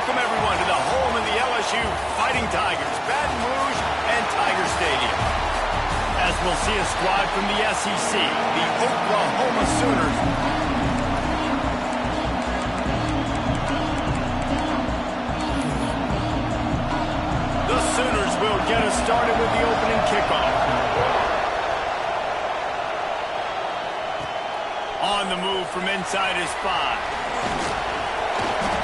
Welcome, everyone, to the home of the LSU Fighting Tigers, Baton Rouge and Tiger Stadium. As we'll see a squad from the SEC, the Oklahoma Sooners. The Sooners will get us started with the opening kickoff. On the move from inside his 5.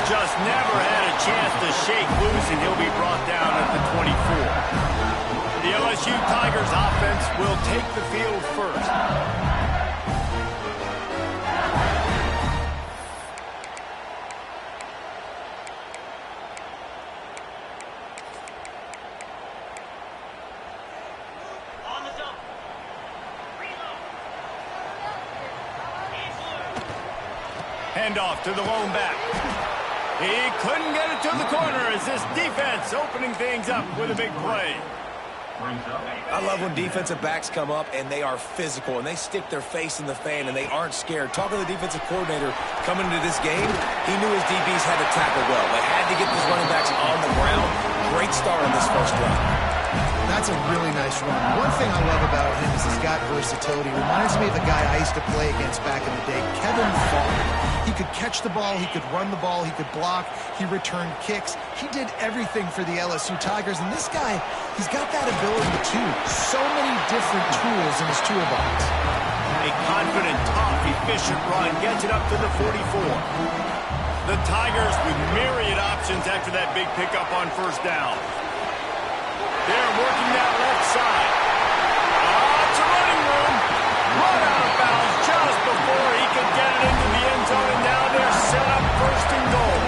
Just never had a chance to shake loose, and he'll be brought down at the 24. The LSU Tigers offense will take the field first. Handoff to the lone back. He couldn't get it to the corner as this defense opening things up with a big play. I love when defensive backs come up and they are physical and they stick their face in the fan and they aren't scared. Talking to the defensive coordinator coming into this game, he knew his DBs had to tackle well. They had to get these running backs on the ground. Great start on this first drive. That's a really nice run. One thing I love about him is he's got versatility. Reminds me of the guy I used to play against back in the day, Kevin Faulkner. He could catch the ball, he could run the ball, he could block, he returned kicks. He did everything for the LSU Tigers, and this guy, he's got that ability too. So many different tools in his toolbox. A confident, tough, efficient run gets it up to the 44. The Tigers with myriad options after that big pickup on first down. They're working that left side. Oh, it's a running room. Run out of bounds just before he could get it into the end zone, and now they're set up first and goal.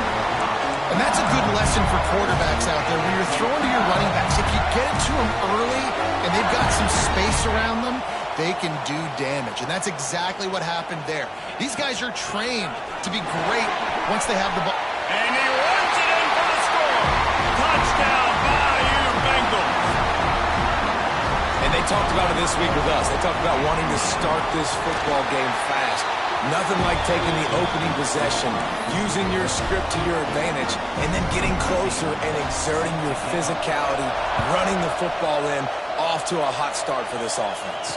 And that's a good lesson for quarterbacks out there. When you're throwing to your running backs, if you get it to them early and they've got some space around them, they can do damage. And that's exactly what happened there. These guys are trained to be great once they have the ball. And he runs it in for the score. Touchdown, Bayou Bengals. And they talked about it this week with us. They talked about wanting to start this football game fast. Nothing like taking the opening possession, using your script to your advantage, and then getting closer and exerting your physicality, running the football in, off to a hot start for this offense.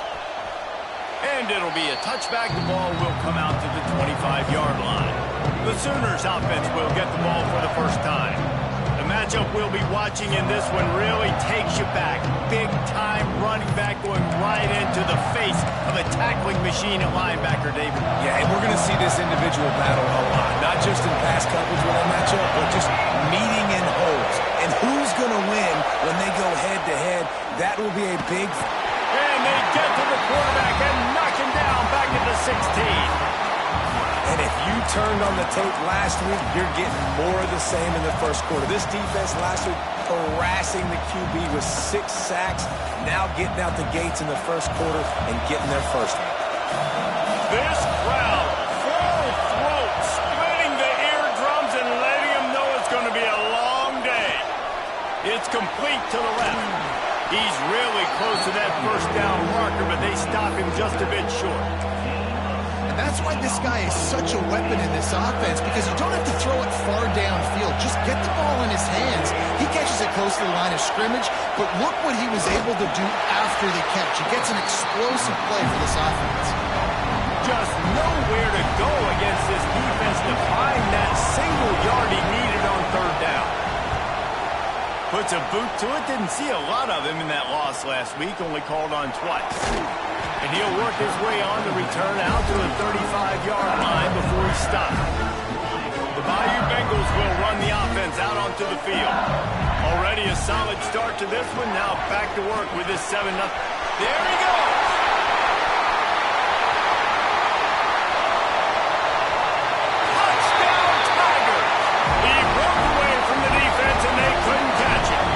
And it'll be a touchback. The ball will come out to the 25-yard line. The Sooners offense will get the ball for the first time. The matchup we'll be watching in this one really takes you back. Big-time running back going right into the face of a tackling machine at linebacker, David. Yeah, and we're going to see this individual battle a lot. Not just in pass coverage when they match up, but just meeting in holes. And who's going to win when they go head-to-head? That will be a big... And they get to the quarterback and knock him down back at the 16. And if you turned on the tape last week, you're getting more of the same in the first quarter. This defense last week harassing the QB with 6 sacks, now getting out the gates in the first quarter and getting their first one. This crowd, full throat, splitting the eardrums and letting them know it's going to be a long day. It's complete to the left. He's really close to that first down marker, but they stop him just a bit short. That's why this guy is such a weapon in this offense, because you don't have to throw it far downfield. Just get the ball in his hands. He catches it close to the line of scrimmage, but look what he was able to do after the catch. He gets an explosive play for this offense. Just nowhere to go against this defense to find that single yard he needed on third down. Puts a boot to it. Didn't see a lot of him in that loss last week, only called on twice. And he'll work his way on the return out to the 35-yard line before he stops. The Bayou Bengals will run the offense out onto the field. Already a solid start to this one. Now back to work with this 7-0. There he goes. Touchdown Tigers. He broke away from the defense and they couldn't catch him.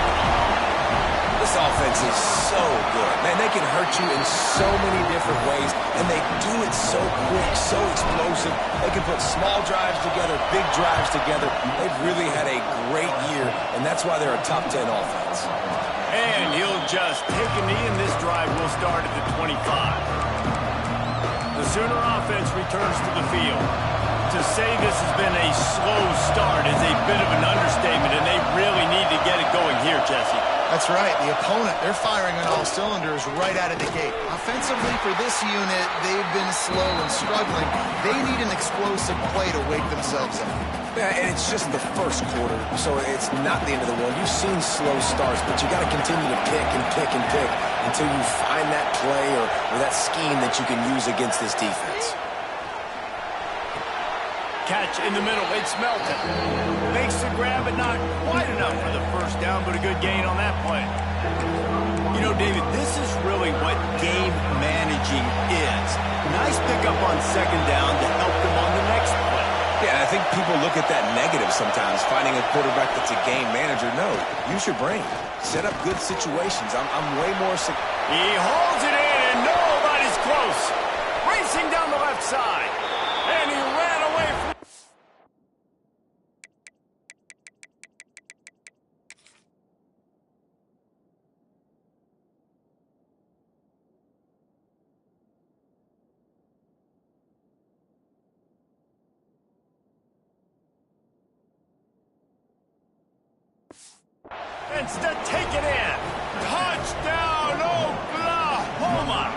This offense is so good. Man, they can hurt you in so many different ways, and they do it so quick, so explosive. They can put small drives together, big drives together. They've really had a great year, and that's why they're a top 10 offense. And he'll just take a knee, and this drive will start at the 25. The Sooner offense returns to the field. To say this has been a slow start is a bit of an understatement. Jesse. That's right. The opponent, they're firing on all cylinders right out of the gate. Offensively for this unit, they've been slow and struggling. They need an explosive play to wake themselves up. Yeah, and it's just the first quarter, so it's not the end of the world. You've seen slow starts, but you got to continue to pick and pick and pick until you find that play or that scheme that you can use against this defense. Catch in the middle. It's Melton. Makes the grab, but not quite enough for the first down, but a good gain on that play. You know, David, this is really what game managing is. Nice pickup on second down to help them on the next play. Yeah, I think people look at that negative sometimes, finding a quarterback that's a game manager. No, use your brain. Set up good situations. I'm way more... He holds it in, and nobody's close. Racing down the left side. And he ran away from... to take it in. Touchdown, Oklahoma!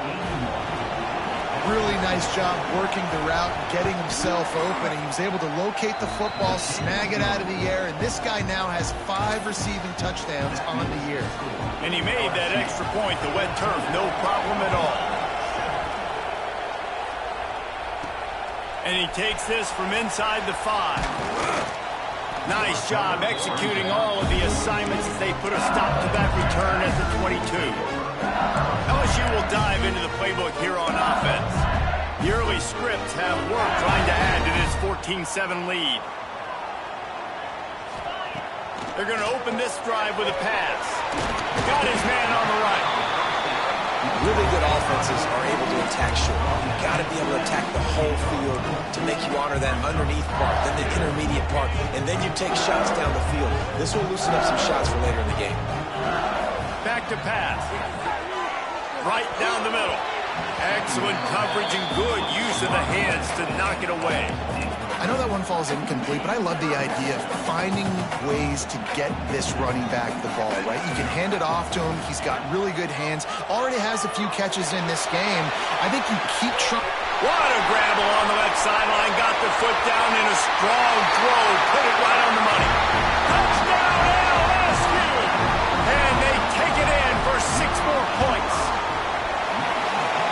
Really nice job working the route and getting himself open. He was able to locate the football, snag it out of the air, and this guy now has 5 receiving touchdowns on the year. And he made that extra point, the wet turf, no problem at all. And he takes this from inside the 5. Nice job executing all of the assignments as they put a stop to that return at the 22. LSU will dive into the playbook here on offense. The early scripts have worked trying to add to this 14-7 lead. They're going to open this drive with a pass. Got his man on the right. Really good offenses are able to attack short. You've got to be able to attack the whole field to make you honor that underneath part, then the intermediate part, and then you take shots down the field. This will loosen up some shots for later in the game. Back to pass. Right down the middle. Excellent coverage and good use of the hands to knock it away. I know that one falls incomplete, but I love the idea of finding ways to get this running back the ball, right? You can hand it off to him. He's got really good hands. Already has a few catches in this game. I think you keep trying. What a grab along the left sideline. Got the foot down in a strong throw. Put it right on the money. Touchdown, LSU! And they take it in for 6 more points.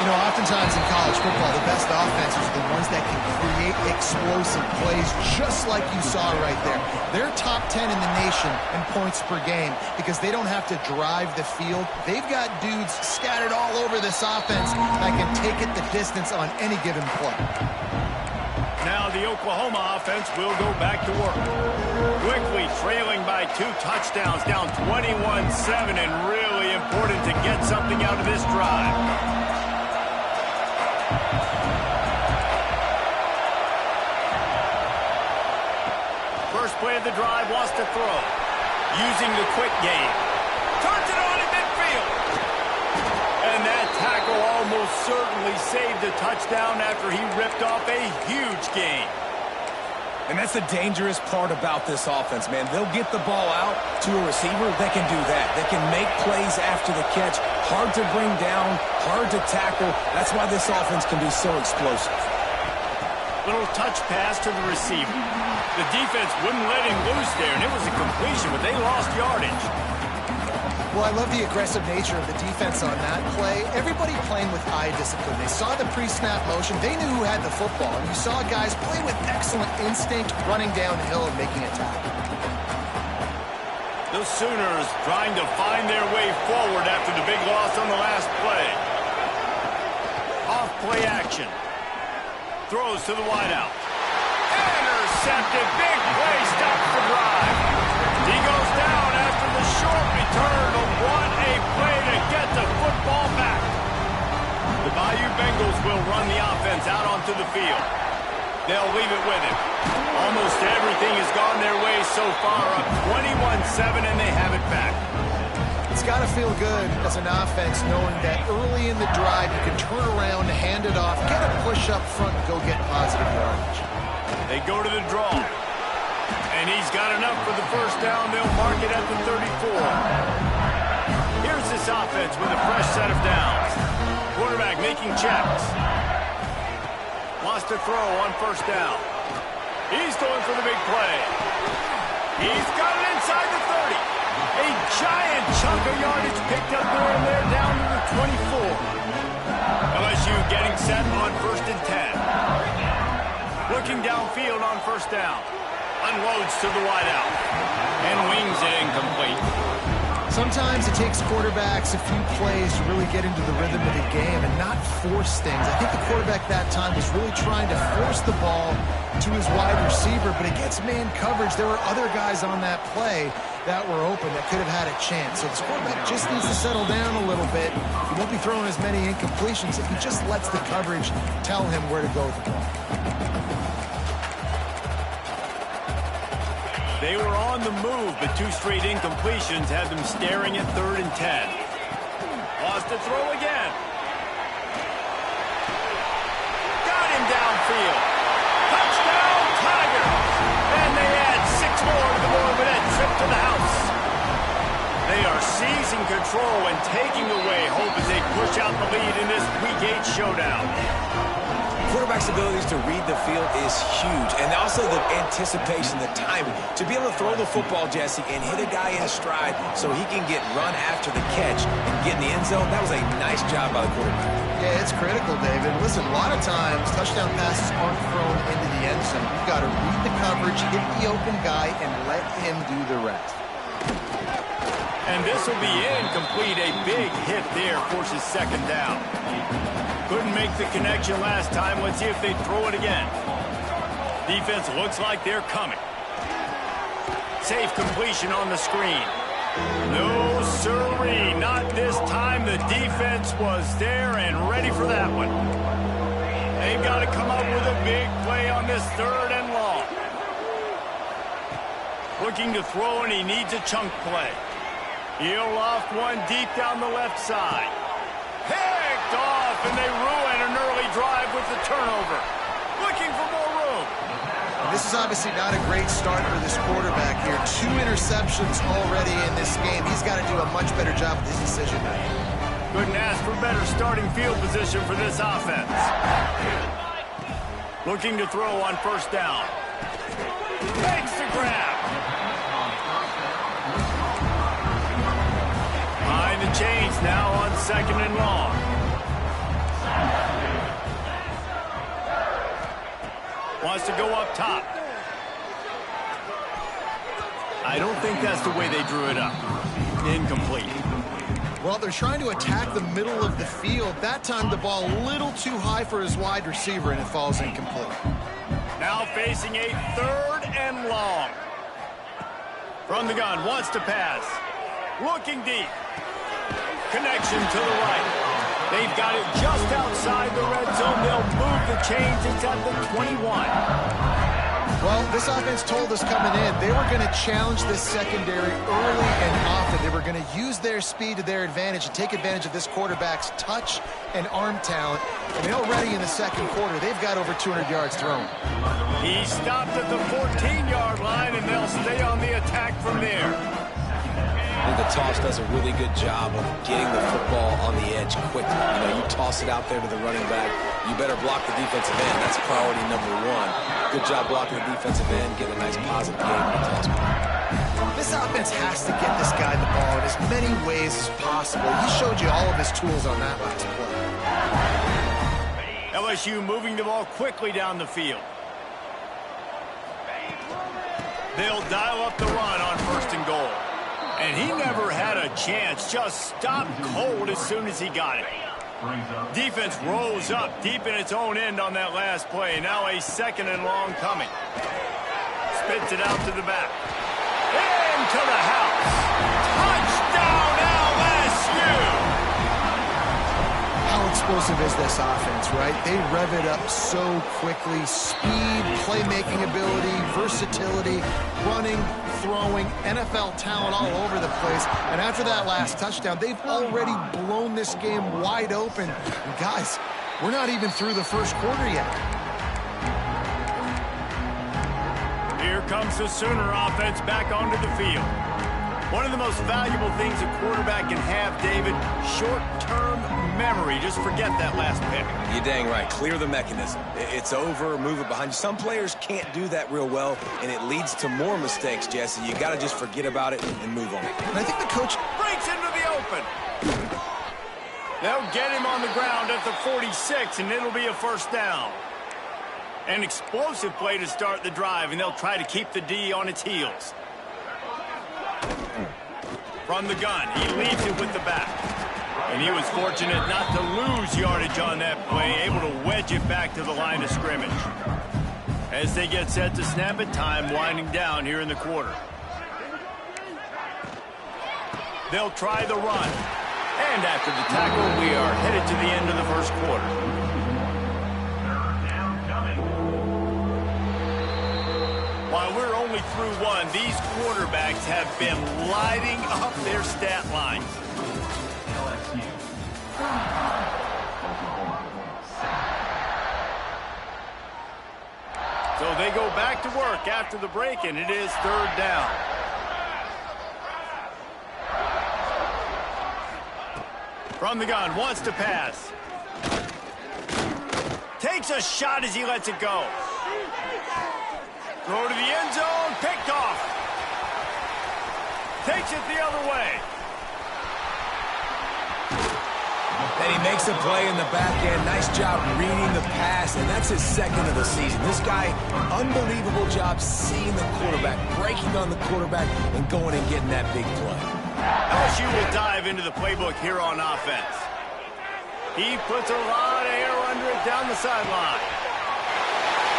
You know, oftentimes in college football, the best offenses are the ones that can create explosive plays, just like you saw right there. They're top 10 in the nation in points per game because they don't have to drive the field. They've got dudes scattered all over this offense that can take it the distance on any given play. Now the Oklahoma offense will go back to work. Quickly trailing by 2 touchdowns, down 21-7, and really important to get something out of this drive. First play of the drive, wants to throw. Using the quick game. Turns it on in midfield. And that tackle almost certainly saved a touchdown after he ripped off a huge gain. And that's the dangerous part about this offense, man. They'll get the ball out to a receiver. They can do that. They can make plays after the catch. Hard to bring down, hard to tackle. That's why this offense can be so explosive. Little touch pass to the receiver. The defense wouldn't let him loose there, and it was a completion, but they lost yardage. Well, I love the aggressive nature of the defense on that play. Everybody playing with eye discipline. They saw the pre-snap motion. They knew who had the football. And you saw guys play with excellent instinct, running downhill and making a tackle. The Sooners trying to find their way forward after the big loss on the last play. Off play action. Throws to the wideout. Intercepted. Big play. Stops the drive. He goes down after the short return. What a play to get the football back. The Bayou Bengals will run the offense out onto the field. They'll leave it with him. Almost everything has gone their way so far, up 21-7, and they have it back. It's got to feel good as an offense knowing that early in the drive you can turn around, hand it off, get a push up front, and go get positive yardage. They go to the draw. And he's got enough for the first down. They'll mark it at the 34. Here's this offense with a fresh set of downs. Quarterback making checks. Wants to throw on first down. He's going for the big play. He's got it inside the 30. A giant chunk of yardage picked up there and they're down to the 24. LSU getting set on 1st and 10. Looking downfield on first down. Unloads to the wideout. And wings it incomplete. Sometimes it takes quarterbacks a few plays to really get into the rhythm of the game and not force things. I think the quarterback that time was really trying to force the ball to his wide receiver, but against man coverage, there were other guys on that play that were open that could have had a chance. So this quarterback just needs to settle down a little bit. He won't be throwing as many incompletions if he just lets the coverage tell him where to go with the ball. They were on the move, but 2 straight incompletions had them staring at 3rd and 10. Lost to throw again. Got him downfield. Touchdown, Tigers! And they add 6 more to the board with that trip to the house. They are seizing control and taking away hope as they push out the lead in this Week 8 showdown. Quarterback's abilities to read the field is huge, and also the anticipation, the timing. To be able to throw the football, Jesse, and hit a guy in stride so he can get run after the catch and get in the end zone, that was a nice job by the quarterback. Yeah, it's critical, David. Listen, a lot of times touchdown passes aren't thrown into the end zone. You've got to read the coverage, hit the open guy, and let him do the rest. And this will be incomplete. A big hit there forces 2nd down. Couldn't make the connection last time. Let's see if they throw it again. Defense looks like they're coming. Safe completion on the screen. No siree, not this time. The defense was there and ready for that one. They've got to come up with a big play on this 3rd and long. Looking to throw, and he needs a chunk play. He'll loft one deep down the left side. Picked off, and they ruin an early drive with the turnover. Looking for more room. This is obviously not a great start for this quarterback here. 2 interceptions already in this game. He's got to do a much better job with his decision making. Couldn't ask for better starting field position for this offense. Looking to throw on first down. Makes the grab. Behind the chains now on 2nd and long. Wants to go up top. I don't think that's the way they drew it up. Incomplete. Well, they're trying to attack the middle of the field. That time the ball a little too high for his wide receiver, and it falls incomplete. Now facing a 3rd and long. From the gun, wants to pass. Looking deep. Connection to the right. They've got it just outside the red zone. They'll move the chains. It's at the 21. Well, this offense told us coming in they were going to challenge this secondary early and often. They were going to use their speed to their advantage and take advantage of this quarterback's touch and arm talent. And already in the 2nd quarter, they've got over 200 yards thrown. He stopped at the 14-yard line, and they'll stay on the attack from there. I think the toss does a really good job of getting the football on the edge quickly. You know, you toss it out there to the running back. You better block the defensive end. That's priority number 1. Good job blocking the defensive end. Get a nice positive game in the toss. This offense has to get this guy the ball in as many ways as possible. He showed you all of his tools on that last play. LSU moving the ball quickly down the field. They'll dial up the run on 1st and goal. And he never had a chance. Just stopped cold as soon as he got it. Defense rose up deep in its own end on that last play. Now a 2nd and long coming. Spits it out to the back. Into the house. Touchdown, LSU! How explosive is this offense, right? They rev it up so quickly. Speed, playmaking ability, versatility, running, throwing, NFL talent all over the place. And after that last touchdown, they've already blown this game wide open. And guys, we're not even through the 1st quarter yet. Here Here comes the Sooner offense back onto the field. One of the most valuable things a quarterback can have, David, short-term memory. Just forget that last pick. You're dang right. Clear the mechanism. It's over, move it behind you. Some players can't do that real well, and it leads to more mistakes, Jesse. You got to just forget about it and move on. And I think the coach breaks into the open. They'll get him on the ground at the 46, and it'll be a first down. An explosive play to start the drive, and they'll try to keep the D on its heels. From the gun, he leaves it with the back. And he was fortunate not to lose yardage on that play, able to wedge it back to the line of scrimmage. As they get set to snap it, time winding down here in the quarter. They'll try the run. And after the tackle, we are headed to the end of the first quarter. While we're only through one, these quarterbacks have been lighting up their stat lines. LSU. So they go back to work after the break, and it is third down. From the gun, wants to pass. Takes a shot as he lets it go. Throw to the end zone, picked off. Takes it the other way. And he makes a play in the back end. Nice job reading the pass, and that's his second of the season. This guy, unbelievable job seeing the quarterback, breaking on the quarterback, and going and getting that big play. LSU will dive into the playbook here on offense. He puts a lot of air under it down the sideline.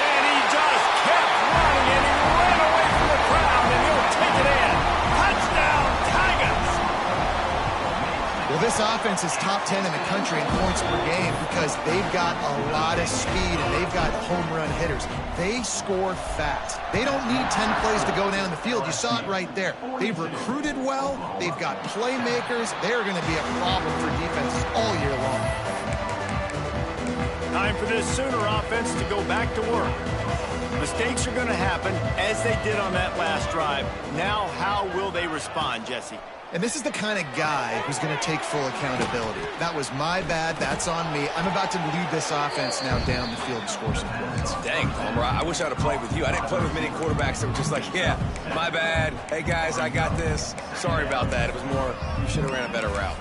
And he just kept running, and he ran away from the crowd, and he'll take it in. Touchdown, Tigers! Well, this offense is top 10 in the country in points per game because they've got a lot of speed and they've got home run hitters. They score fast. They don't need 10 plays to go down the field. You saw it right there. They've recruited well. They've got playmakers. They're going to be a problem for defenses all year long. Time for this Sooner offense to go back to work. Mistakes are going to happen as they did on that last drive. Now, how will they respond, Jesse? And this is the kind of guy who's going to take full accountability. That was my bad. That's on me. I'm about to lead this offense now down the field and score some points. Dang, Palmer, I wish I'd have played with you. I didn't play with many quarterbacks that were just like, yeah, my bad. Hey, guys, I got this. Sorry about that. It was more, you should have ran a better route.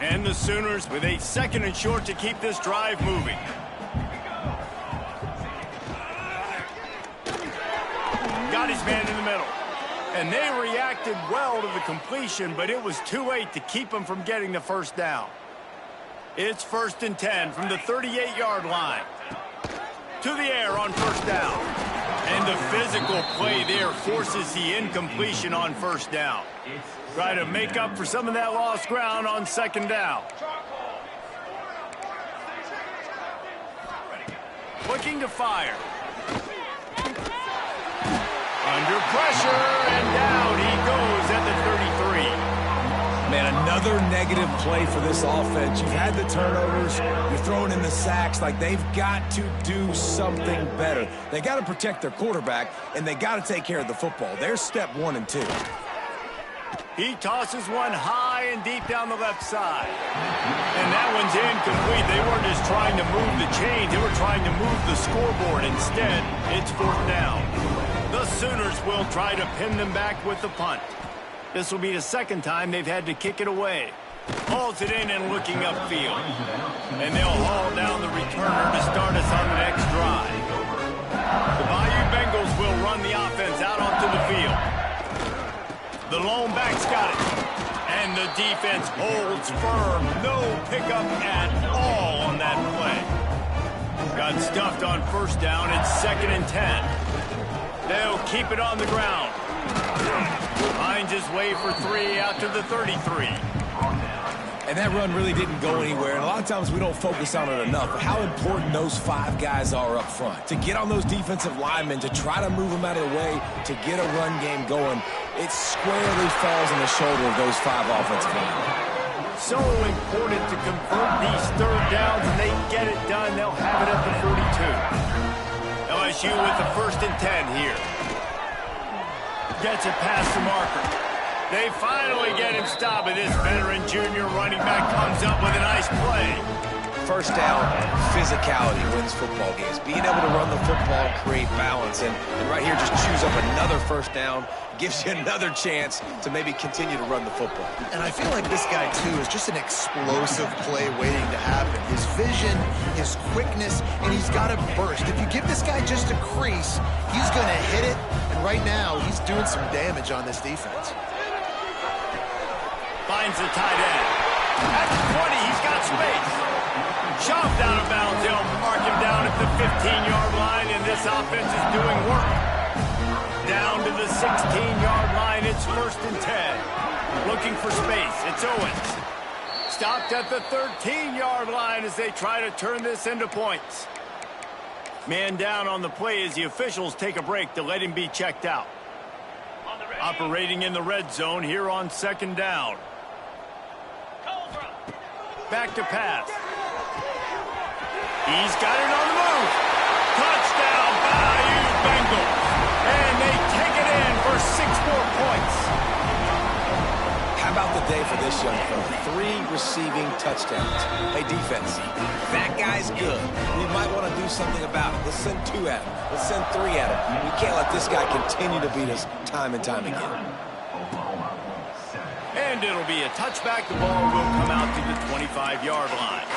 And the Sooners with a second and short to keep this drive moving. Got his man in the middle. And they reacted well to the completion, but it was too late to keep him from getting the first down. It's 1st and 10 from the 38-yard line. To the air on first down. And the physical play there forces the incompletion on first down. Try to make up for some of that lost ground on second down. Looking to fire. Under pressure, and down he goes at the 33. Man, another negative play for this offense. You've had the turnovers, you're throwing in the sacks. Like, they've got to do something better. They got to protect their quarterback, and they got to take care of the football. There's step 1 and 2. He tosses one high and deep down the left side. And that one's incomplete. They weren't just trying to move the chains. They were trying to move the scoreboard. Instead, it's 4th down. The Sooners will try to pin them back with the punt. This will be the second time they've had to kick it away. Hauls it in and looking upfield. And they'll haul down the returner to start us on the next drive. The Bayou Bengals will run the offense out onto the field. The lone back's got it. And the defense holds firm. No pickup at all on that play. Got stuffed on first down. It's 2nd and 10. They'll keep it on the ground. Finds his way for 3 out to the 33. And that run really didn't go anywhere. And a lot of times we don't focus on it enough. But how important those 5 guys are up front. To get on those defensive linemen, to try to move them out of the way, to get a run game going, it squarely falls on the shoulder of those 5 offensive linemen. So important to convert these third downs, and they get it done. They'll have it at the 42. LSU with the 1st and 10 here. Gets it past the marker. They finally get him stopped, and this veteran junior running back comes up with a nice play. First down, physicality wins football games. Being able to run the football and create balance. And right here, just choose up another first down. Gives you another chance to maybe continue to run the football. And I feel like this guy, too, is just an explosive play waiting to happen. His vision, his quickness, and he's got a burst. If you give this guy just a crease, he's going to hit it. And right now, he's doing some damage on this defense. Finds the tight end. At the 20, he's got space. Shoved out of bounds. They'll mark him down at the 15-yard line, and this offense is doing work. Down to the 16-yard line. It's 1st and 10. Looking for space. It's Owens. Stopped at the 13-yard line as they try to turn this into points. Man down on the play as the officials take a break to let him be checked out. Operating in the red zone here on 2nd down. Back to pass. He's got it on the move. Touchdown, Bayou Bengals. And they take it in for 6 more points. How about the day for this young fella? 3 receiving touchdowns. Hey, defense, that guy's good. We might want to do something about it. Let's send 2 at him. Let's send 3 at him. We can't let this guy continue to beat us time and time again. And it'll be a touchback. The ball will come out to the 25-yard line.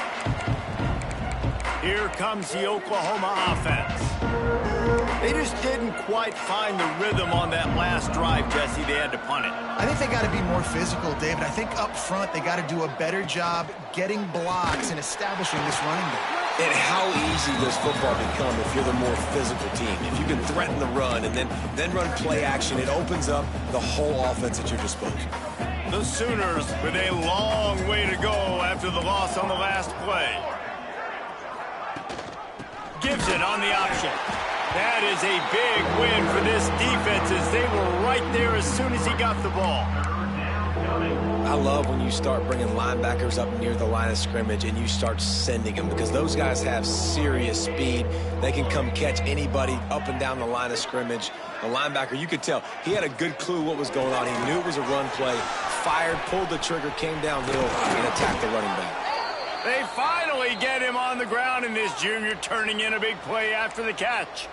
Here comes the Oklahoma offense. They just didn't quite find the rhythm on that last drive, Jesse. They had to punt it. I think they got to be more physical, David. I think up front they got to do a better job getting blocks and establishing this running game. And how easy does football become if you're the more physical team? If you can threaten the run and then run play action, it opens up the whole offense at your disposal. The Sooners with a long way to go after the loss on the last play. Gives it on the option. That is a big win for this defense as they were right there as soon as he got the ball. I love when you start bringing linebackers up near the line of scrimmage and you start sending them because those guys have serious speed. They can come catch anybody up and down the line of scrimmage. The linebacker, you could tell, he had a good clue what was going on. He knew it was a run play, fired, pulled the trigger, came downhill, and attacked the running back. They finally get him on the ground, and this junior turning in a big play after the catch.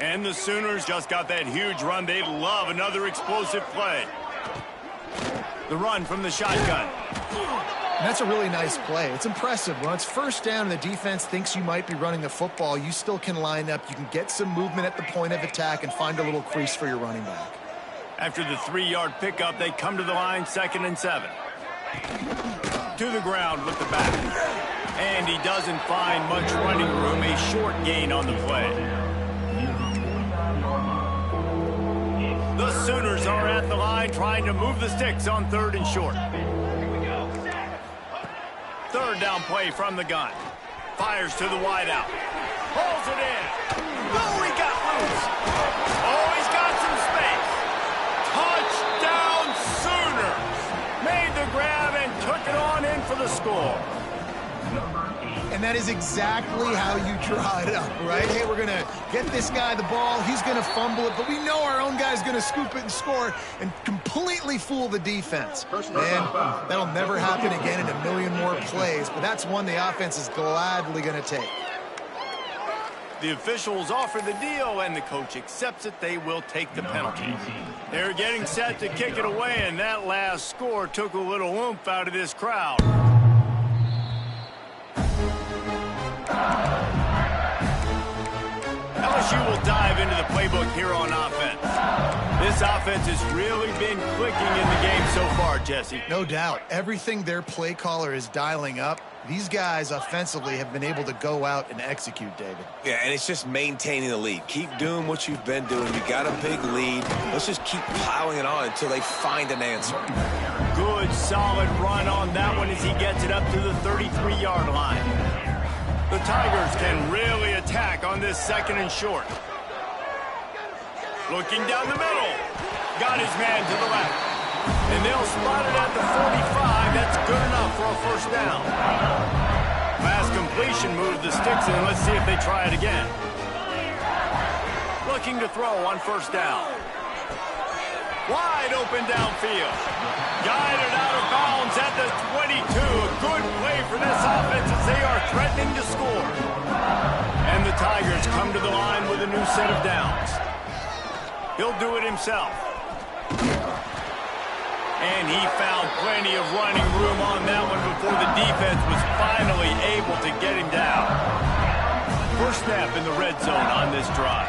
And the Sooners just got that huge run. They'd love another explosive play. The run from the shotgun. And that's a really nice play. It's impressive. When it's 1st down and the defense thinks you might be running the football, you still can line up. You can get some movement at the point of attack and find a little crease for your running back. After the 3-yard pickup, they come to the line, 2nd and 7. To the ground with the back. And he doesn't find much running room. A short gain on the play. The Sooners are at the line trying to move the sticks on 3rd and short. 3rd down play from the gun. Fires to the wideout. Pulls it in. Oh, he got loose. Oh, he's got some space. Touchdown Sooners. Made the grab and took it on in for the score. And that is exactly how you draw it up, right? Hey, we're going to get this guy the ball. He's going to fumble it, but we know our own guy's going to scoop it and score and completely fool the defense. And that'll never happen again in a million more plays, but that's one the offense is gladly going to take. The officials offer the deal, and the coach accepts it. They will take the penalty. They're getting set to kick it away, and that last score took a little oomph out of this crowd. LSU will dive into the playbook here on offense. This offense has really been clicking in the game so far, Jesse. No doubt. Everything their play caller is dialing up, these guys offensively have been able to go out and execute, David. Yeah, and it's just maintaining the lead. Keep doing what you've been doing. You got a big lead. Let's just keep piling it on until they find an answer. Good, solid run on that one as he gets it up to the 33-yard line. The Tigers can really attack on this 2nd and short. Looking down the middle. Got his man to the left. And they'll spot it at the 45. That's good enough for a first down. Pass completion, move the sticks in. Let's see if they try it again. Looking to throw on first down. Wide open downfield. Guided out of bounds at the 22. A good play for this offense as they are threatening to score. And the Tigers come to the line with a new set of downs. He'll do it himself. And he found plenty of running room on that one before the defense was finally able to get him down. First snap in the red zone on this drive.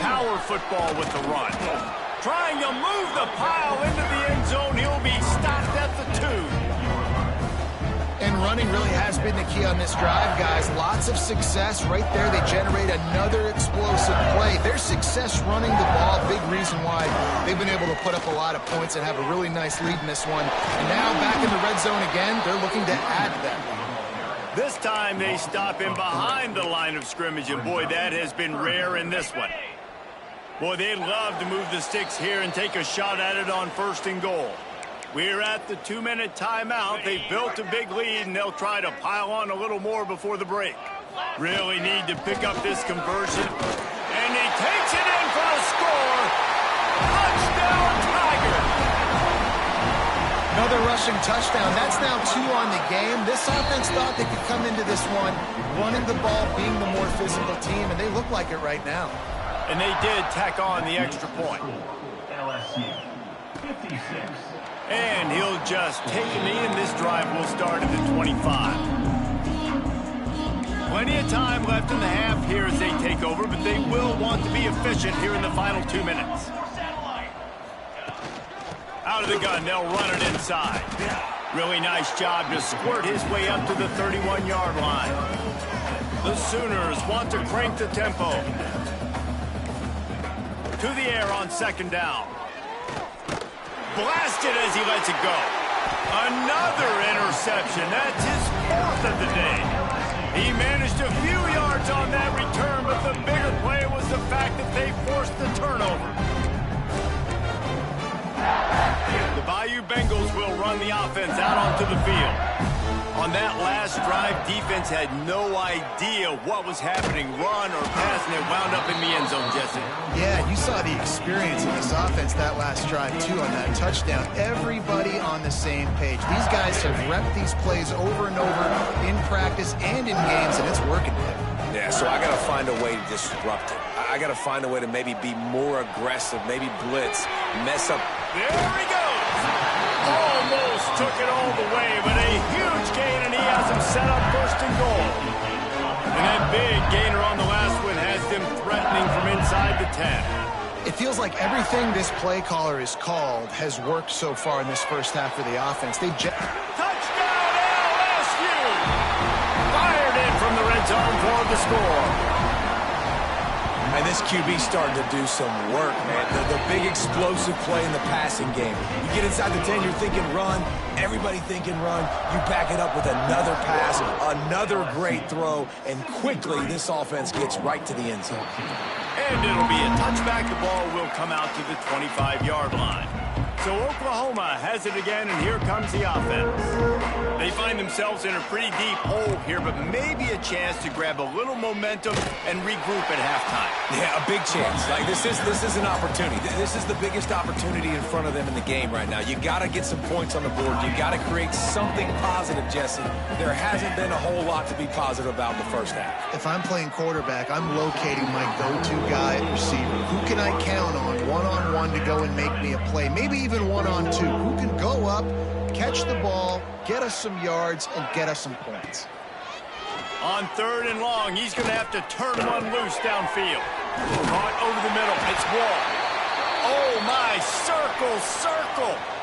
Power football with the run. Trying to move the pile into the end zone. He'll be stopped at the 2. And running really has been the key on this drive, guys. Lots of success right there. They generate another explosive play. Their success running the ball, big reason why they've been able to put up a lot of points and have a really nice lead in this one. And now back in the red zone again, they're looking to add to that. This time they stop him behind the line of scrimmage, and boy, that has been rare in this one. Boy, they'd love to move the sticks here and take a shot at it on 1st and goal. We're at the 2-minute timeout. They've built a big lead, and they'll try to pile on a little more before the break. Really need to pick up this conversion. And he takes it in for the score. Touchdown, Tigers! Another rushing touchdown. That's now 2 on the game. This offense thought they could come into this one running the ball, being the more physical team, and they look like it right now. And they did tack on the extra point. LSU 56. And he'll just take a knee, and this drive will start at the 25. Plenty of time left in the half here as they take over, but they will want to be efficient here in the final 2 minutes. Out of the gun, they'll run it inside. Really nice job to squirt his way up to the 31-yard line. The Sooners want to crank the tempo. To the air on 2nd down. Blasted as he lets it go. Another interception. That's his 4th of the day. He managed a few yards on that return, but the bigger play was the fact that they forced the turnover. The Bayou Bengals will run the offense out onto the field. On that last drive, defense had no idea what was happening, run or pass, and it wound up in the end zone, Jesse. Yeah, you saw the experience in this offense that last drive, too, on that touchdown. Everybody on the same page. These guys have repped these plays over and over in practice and in games, and it's working for them. Yeah, so I got to find a way to disrupt it. I got to find a way to maybe be more aggressive, maybe blitz, mess up. There he goes. Almost took it all the way, but a huge gain, and he has him set up 1st and goal. And that big gainer on the last one has them threatening from inside the 10. It feels like everything this play caller has called has worked so far in this first half for the offense. Touchdown, LSU! Fired in from the red zone for the score. And this QB starting to do some work, man. The big explosive play in the passing game. You get inside the 10, you're thinking run. Everybody thinking run. You back it up with another pass, another great throw, and quickly this offense gets right to the end zone. And it'll be a touchback. The ball will come out to the 25-yard line. So Oklahoma has it again, and here comes the offense. They find themselves in a pretty deep hole here, but maybe a chance to grab a little momentum and regroup at halftime. Yeah, a big chance. Like this is an opportunity. This is the biggest opportunity in front of them in the game right now. You got to get some points on the board. You got to create something positive, Jesse. There hasn't been a whole lot to be positive about in the first half. If I'm playing quarterback, I'm locating my go-to guy at receiver. Who can I count on one-on-one to go and make me a play? Maybe even one-on-two. Who can go up, catch the ball, get us some yards, and get us some points? On 3rd and long, he's going to have to turn one loose downfield. Caught over the middle. It's Wall. Oh, my. Circle.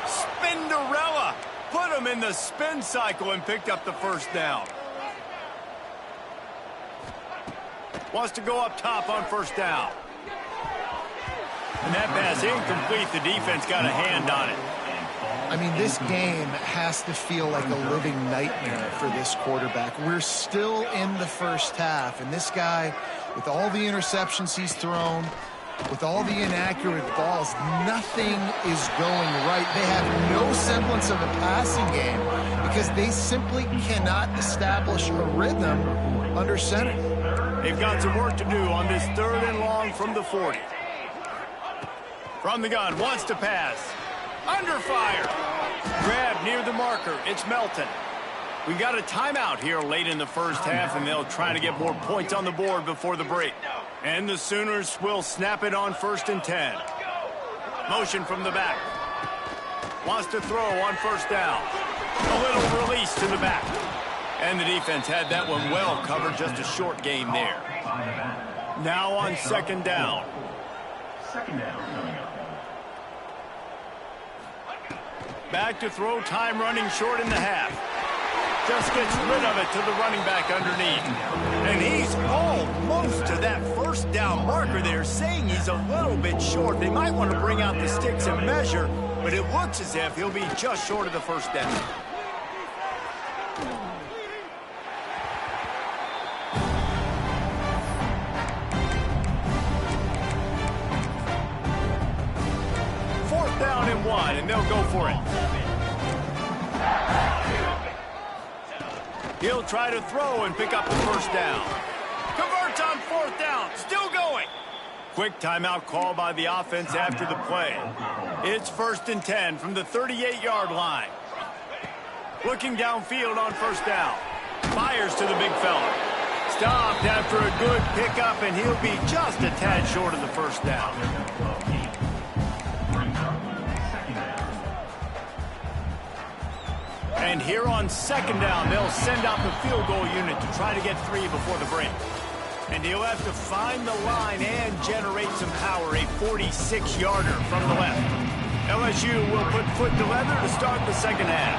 Spinderella. Put him in the spin cycle and picked up the first down. Wants to go up top on 1st down. And that pass incomplete. The defense got a hand on it. I mean, this game has to feel like a living nightmare for this quarterback. We're still in the first half, and this guy, with all the interceptions he's thrown, With all the inaccurate balls, nothing is going right. They have no semblance of a passing game because they simply cannot establish a rhythm under center. They've got some work to do on this 3rd and long from the 40. From the gun, wants to pass. Under fire. Grab near the marker. It's Melton. We got a timeout here late in the first half, and they'll try to get more points on the board before the break. And the Sooners will snap it on 1st and 10. Motion from the back. Wants to throw on 1st down. A little release to the back. And the defense had that one well covered, just a short gain there. Now on 2nd down. Back to throw, time running short in the half. Just gets rid of it to the running back underneath. And he's almost to that 1st down marker there, saying he's a little bit short. They might want to bring out the sticks and measure, but it looks as if he'll be just short of the 1st down. Fourth down and 1, and they'll go for it. He'll try to throw and pick up the 1st down. Converts on 4th down. Still going. Quick timeout call by the offense after the play. It's 1st and 10 from the 38-yard line. Looking downfield on 1st down. Fires to the big fella. Stopped after a good pickup, and he'll be just a tad short of the 1st down. And here on 2nd down, they'll send out the field goal unit to try to get 3 before the break. And he'll have to find the line and generate some power, a 46-yarder from the left. LSU will put foot to leather to start the 2nd half.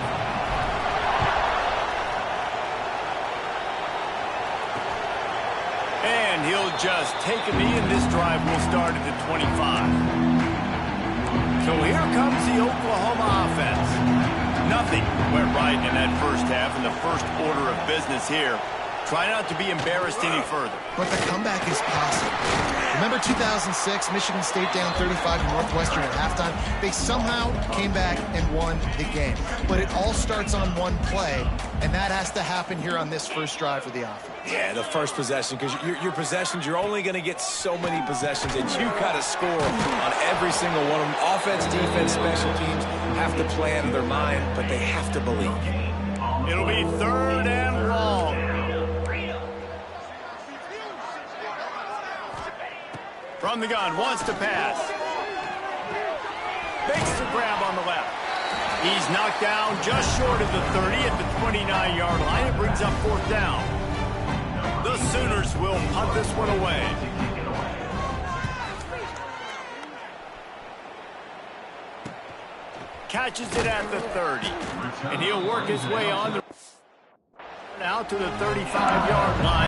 And he'll just take a knee, and this drive will start at the 25. So here comes the Oklahoma offense. Nothing went right in that first half, and the first order of business here. Try not to be embarrassed any further. But the comeback is possible. Remember 2006, Michigan State down 35 to Northwestern at halftime? They somehow came back and won the game. But it all starts on one play, and that has to happen here on this first drive for the offense. Yeah, the first possession, because your possessions, you're only going to get so many possessions, and you got to score on every single one of them. Offense, defense, special teams have to plan in their mind, but they have to believe. It'll be 3rd and long. From the gun, wants to pass. Makes the grab on the left. He's knocked down just short of the 30 at the 29-yard line. It brings up 4th down. The Sooners will punt this one away. Catches it at the 30. And he'll work his way on the now to the 35-yard line.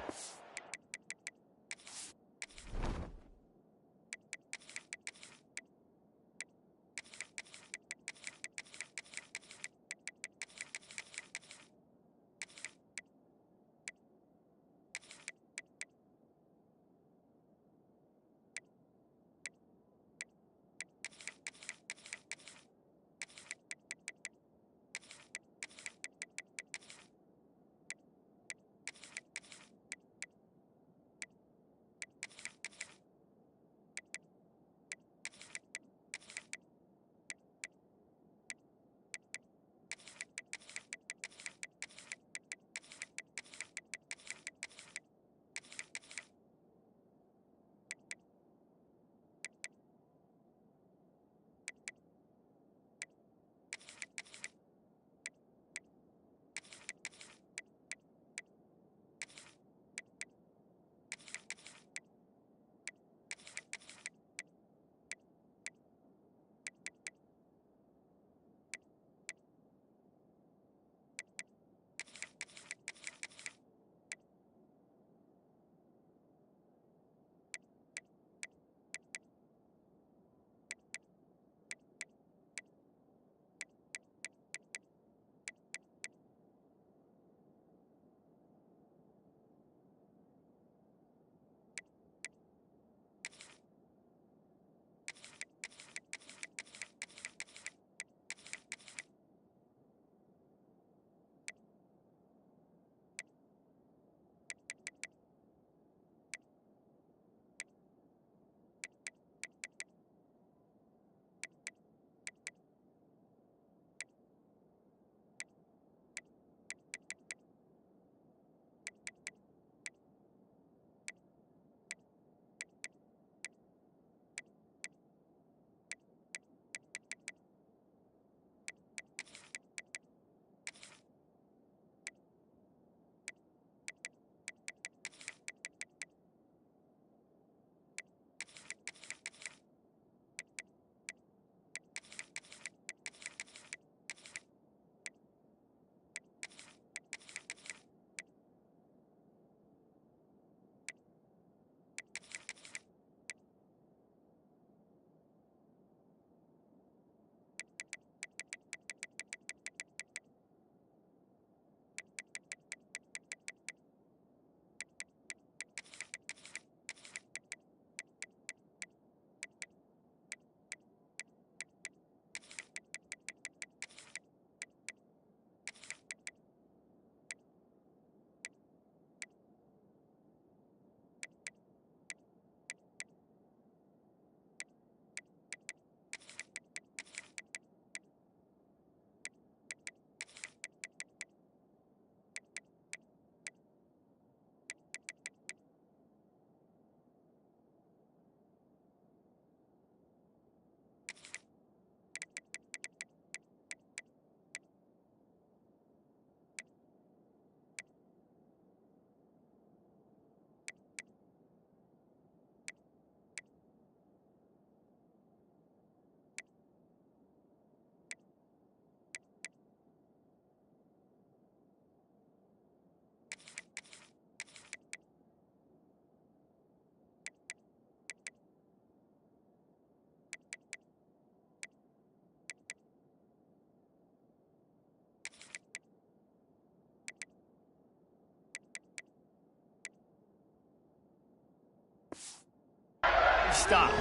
Stop.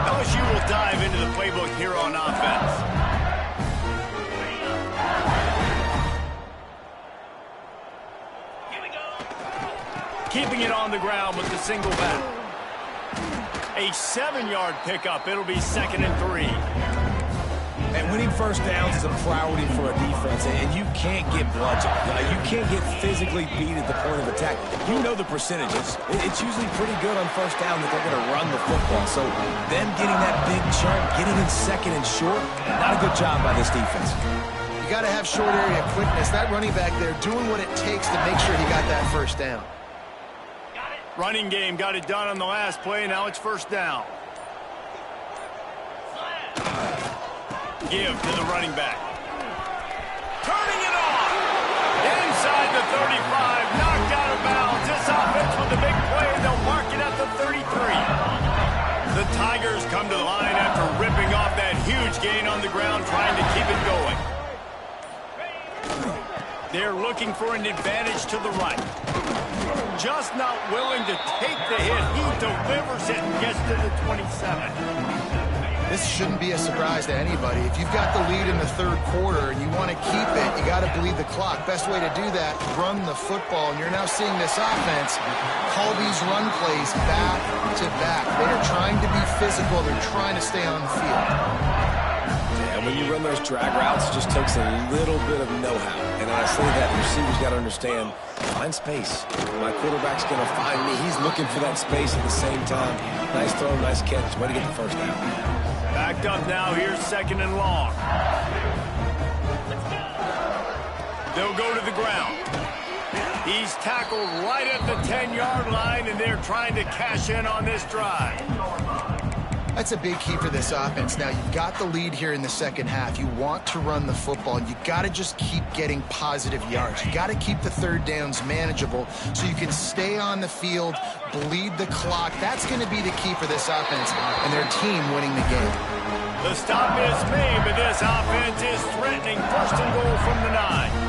LSU will dive into the playbook here on offense. Keeping it on the ground with the single back. A 7-yard pickup. It'll be 2nd and 3. And winning first downs is a priority for a defense, and you can't get bludgeoned. You can't get physically beat at the point of attack. You know the percentages. It's usually pretty good on first down that they're going to run the football. So them getting that big chunk, getting in 2nd and short, not a good job by this defense. You got to have short area quickness. That running back there doing what it takes to make sure he got that first down. Running game got it done on the last play. Now it's first down. Give to the running back. Turning it on. Inside the 35. Knocked out of bounds. This offense with the big play. They'll mark it at the 33. The Tigers come to the line after ripping off that huge gain on the ground, trying to keep it going. They're looking for an advantage to the right. Just not willing to take the hit. He delivers it and gets to the 27. This shouldn't be a surprise to anybody. If you've got the lead in the third quarter and you want to keep it, you got to bleed the clock. Best way to do that, run the football. And you're now seeing this offense call these run plays back to back. They are trying to be physical. They're trying to stay on the field. And when you run those drag routes, it just takes a little bit of know-how. And I say that, receivers got to understand, find space. My quarterback's going to find me. He's looking for that space at the same time. Nice throw, nice catch. Way to get the first down. Backed up now. Here's 2nd and long. They'll go to the ground. He's tackled right at the 10-yard line, and they're trying to cash in on this drive. That's a big key for this offense. Now, you've got the lead here in the second half. You want to run the football. You got to just keep getting positive yards. You got to keep the third downs manageable so you can stay on the field, bleed the clock. That's going to be the key for this offense and their team winning the game. The stop is made, but this offense is threatening 1st and goal from the 9.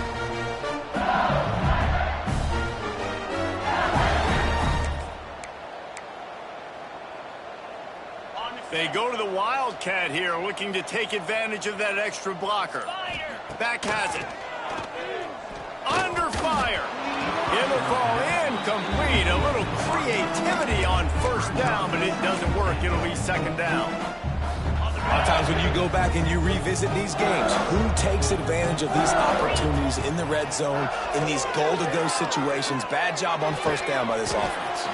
They go to the Wildcat here, looking to take advantage of that extra blocker. Back has it. Under fire. It'll fall incomplete. A little creativity on first down, but it doesn't work. It'll be 2nd down. A lot of times when you go back and you revisit these games, who takes advantage of these opportunities in the red zone, in these goal-to-go situations? Bad job on first down by this offense.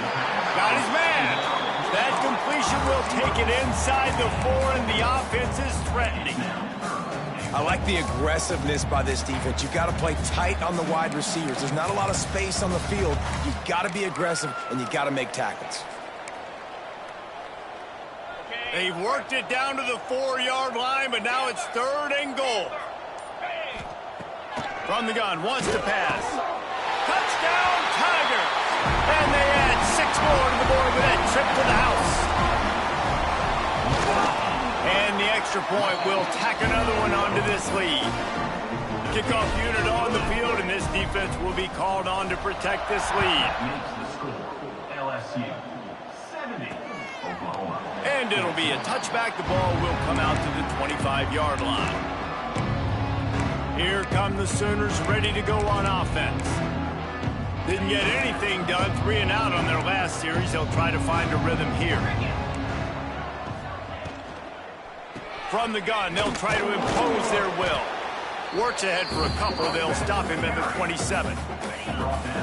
Got his man. That completion will take it inside the 4, and the offense is threatening. I like the aggressiveness by this defense. You've got to play tight on the wide receivers. There's not a lot of space on the field. You've got to be aggressive, and you've got to make tackles. They've worked it down to the 4-yard line, but now it's 3rd and goal. From the gun, wants to pass. Touchdown, Tigers! And they add 6 more to the board with that trip to the house. And the extra point will tack another one onto this lead. Kickoff unit on the field, and this defense will be called on to protect this lead. LSU 70, Oklahoma. And it'll be a touchback. The ball will come out to the 25-yard line. Here come the Sooners ready to go on offense. Didn't get anything done, 3 and out on their last series. They'll try to find a rhythm here. From the gun, they'll try to impose their will. Works ahead for a couple. They'll stop him at the 27.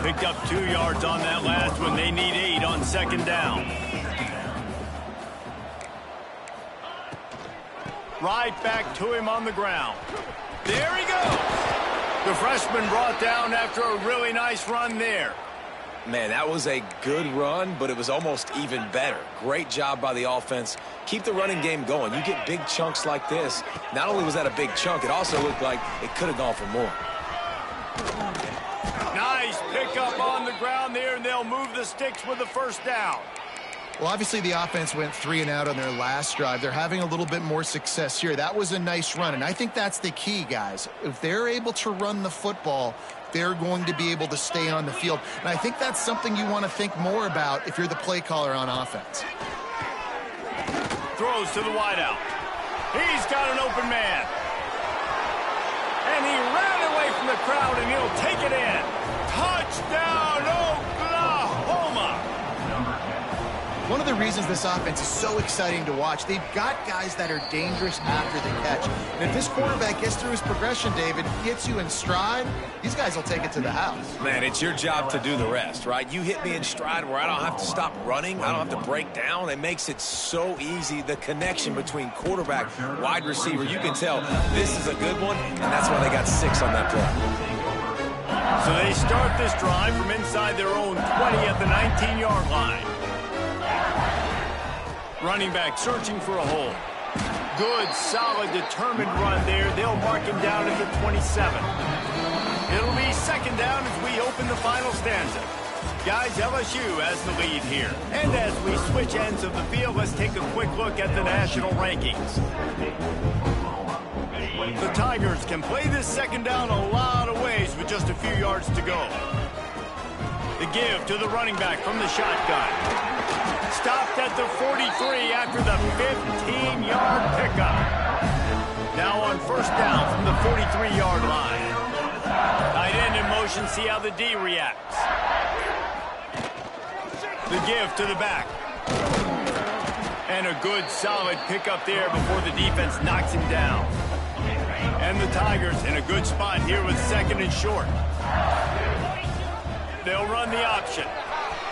Picked up 2 yards on that last one. They need 8 on 2nd down. Right back to him on the ground. There he goes. The freshman brought down after a really nice run there. Man, that was a good run, but it was almost even better. Great job by the offense. Keep the running game going. You get big chunks like this. Not only was that a big chunk, it also looked like it could have gone for more. Nice pickup on the ground there, and they'll move the sticks with the first down. Well, obviously the offense went 3 and out on their last drive. They're having a little bit more success here. That was a nice run, and I think that's the key, guys. If they're able to run the football, they're going to be able to stay on the field. And I think that's something you want to think more about if you're the play caller on offense. throws to the wideout. He's got an open man. And he ran away from the crowd, and he'll take it in. Touchdown, Oklahoma! One of the reasons this offense is so exciting to watch, they've got guys that are dangerous after the catch. And if this quarterback gets through his progression, David, gets you in stride, these guys will take it to the house. Man, it's your job to do the rest, right? You hit me in stride where I don't have to stop running. I don't have to break down. It makes it so easy. The connection between quarterback, wide receiver, you can tell this is a good one, and that's why they got 6 on that play. So they start this drive from inside their own 20 at the 19-yard line. Running back searching for a hole. Good, solid, determined run there. They'll mark him down at the 27. It'll be second down as we open the final stanza. Guys, LSU has the lead here. And as we switch ends of the field, let's take a quick look at the national rankings. The Tigers can play this second down a lot of ways with just a few yards to go. The give to the running back from the shotgun. Stopped at the 43 after the 15-yard pickup. Now on first down from the 43-yard line. Tight end in motion, see how the D reacts. The give to the back. And a good, solid pickup there before the defense knocks him down. And the Tigers in a good spot here with second and short. They'll run the option.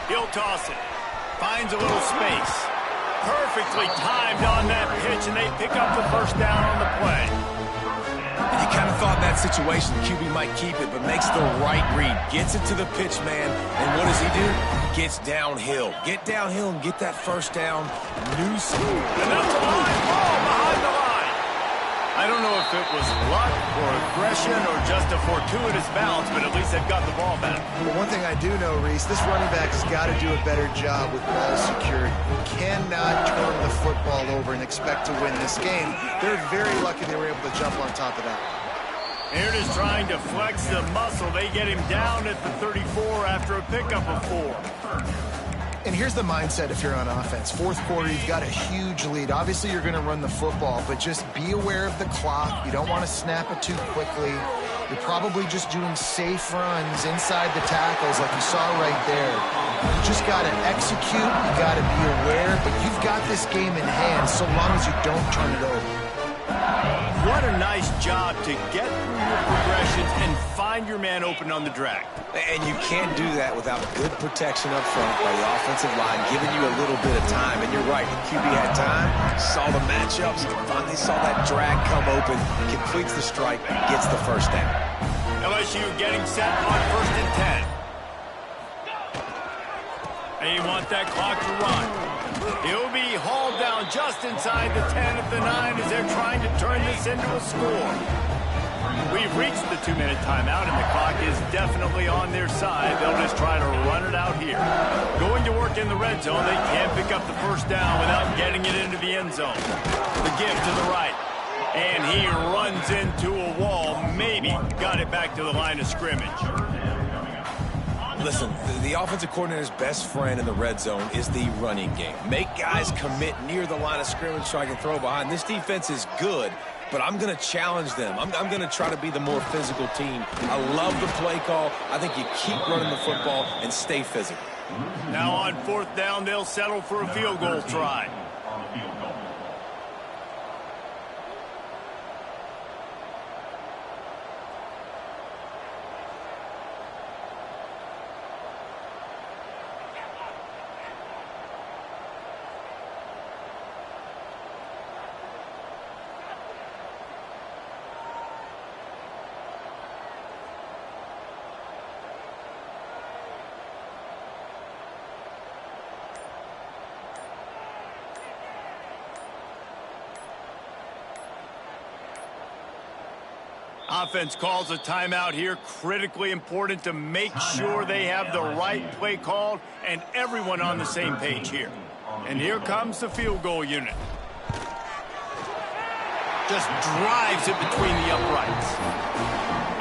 He'll toss it. Finds a little space. Perfectly timed on that pitch, and they pick up the first down on the play. You kind of thought that situation, QB might keep it, but makes the right read. Gets it to the pitch man, and what does he do? Gets downhill. Get downhill and get that first down. New school. And that's a line ball behind the line. I don't know if it was luck or aggression or just a fortuitous bounce, but at least they've got the ball back. But one thing I do know, Reese, this running back has got to do a better job with ball security. You cannot turn the football over and expect to win this game. They're very lucky they were able to jump on top of that. Here it is trying to flex the muscle. They get him down at the 34 after a pickup of 4. And here's the mindset if you're on offense. Fourth quarter, you've got a huge lead. Obviously, you're going to run the football, but just be aware of the clock. You don't want to snap it too quickly. You're probably just doing safe runs inside the tackles like you saw right there. You just got to execute. You got to be aware, but you've got this game in hand so long as you don't turn it over. What a nice job to get through your progressions and find your man open on the drag. And you can't do that without good protection up front by the offensive line, giving you a little bit of time. And you're right, the QB had time, saw the matchups, finally saw that drag come open, completes the strike, gets the first down. LSU getting set on first and 10. They want that clock to run. He'll be hauled down just inside the 10 at the 9 as they're trying to turn this into a score. We've reached the 2-minute timeout, and the clock is definitely on their side. They'll just try to run it out here. Going to work in the red zone, they can't pick up the first down without getting it into the end zone. The give to the right, and he runs into a wall. Maybe got it back to the line of scrimmage. Listen, the offensive coordinator's best friend in the red zone is the running game. Make guys commit near the line of scrimmage so I can throw behind. This defense is good, but I'm going to challenge them. I'm going to try to be the more physical team. I love the play call. I think you keep running the football and stay physical. Now on fourth down, they'll settle for a field goal try. Offense calls a timeout here. Critically important to make sure they have the right play called and everyone on the same page here. And here comes the field goal unit. Just drives it between the uprights.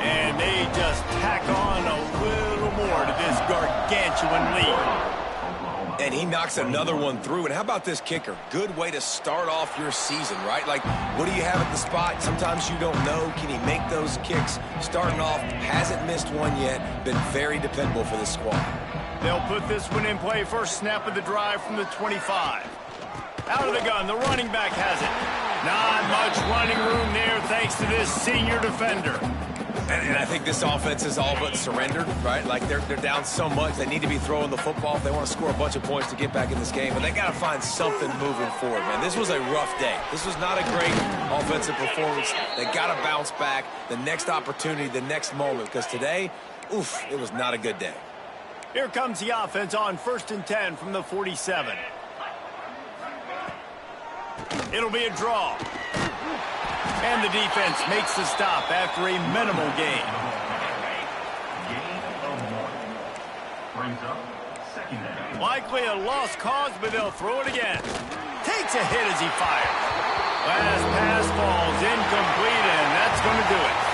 And they just tack on a little more to this gargantuan lead. And he knocks another one through. And how about this kicker? Good way to start off your season, right? Like, what do you have at the spot? Sometimes you don't know. Can he make those kicks? Starting off, hasn't missed one yet. Been very dependable for this squad. They'll put this one in play first snap of the drive from the 25. Out of the gun, the running back has it. Not much running room there thanks to this senior defender. And I think this offense is all but surrendered, right? Like, they're down so much. They need to be throwing the football if they want to score a bunch of points to get back in this game. But they got to find something moving forward, man. This was a rough day. This was not a great offensive performance. They got to bounce back the next opportunity, the next moment. Because today, oof, it was not a good day. Here comes the offense on 1st and 10 from the 47. It'll be a draw. And the defense makes the stop after a minimal gain. Gain of 1. Brings up 2nd down. Likely a lost cause, but they'll throw it again. Takes a hit as he fires. Last pass falls incomplete, and that's going to do it.